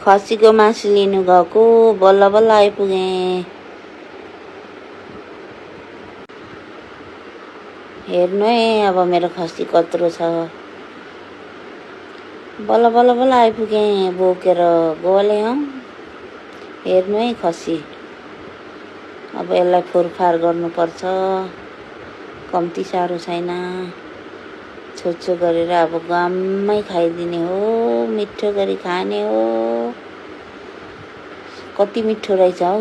खसीको मासु लिनु गएको बल्ल बल्ल आइपुगेँ। हेर्नु है अब मेरो खसी कत्रो छ। बल्ल बल्ल बल्ल आइपुगेँ बोकेर गोले हौ। हेर्नु है खसी। अब यसलाई फोरफार गर्नुपर्छ। कम्ती साह्रो छैन। छोटो गरेर अब गाममै खाइदिने हो। मिठो गरी खाने हो। कति मिठो रहेछ हौ।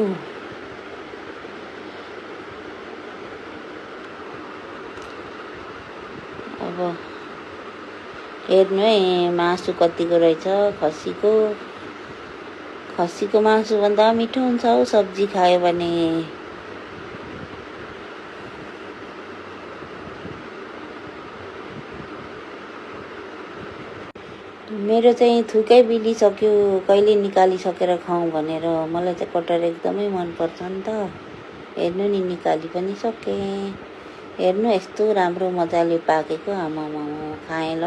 अब हेर्नु है मासु कतिको रहेछ खसीको। खसीको मासु भन्दा मिठो हुन्छ हौ सब्जी खायो भने। मेरो चाहिँ थुकै बिलिसक्यो। कहिले निकालिसकेर खाउँ भनेर। मलाई चाहिँ कटहर एकदमै मनपर्छ नि त। हेर्नु नि निकाली पनि सकेँ। हेर्नु यस्तो राम्रो मजाले पाकेको। आमामा खाएँ ल।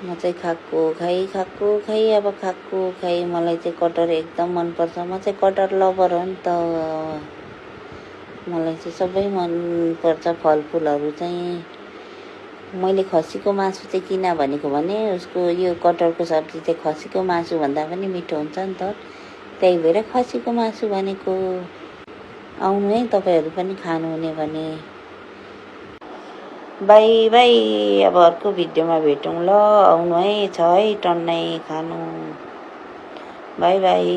म चाहिँ खाएको खाइ अब खाएको खाइ। मलाई चाहिँ कटहर एकदम मनपर्छ। म चाहिँ कटहर लभर हो नि त। मलाई चाहिँ सबै मनपर्छ फलफुलहरू चाहिँ। मैले खसीको मासु चाहिँ किन भनेको भने उसको यो कटहरको सब्जी चाहिँ खसीको मासु भन्दा पनि मिठो हुन्छ नि त। त्यही भएर खसीको मासु भनेको। आउनु है तपाईँहरू पनि खानुहुने भने। By by. अब अर्को भिडियोमा भेटौँ ल। आउनु है छ है टन्नै खानु। By by.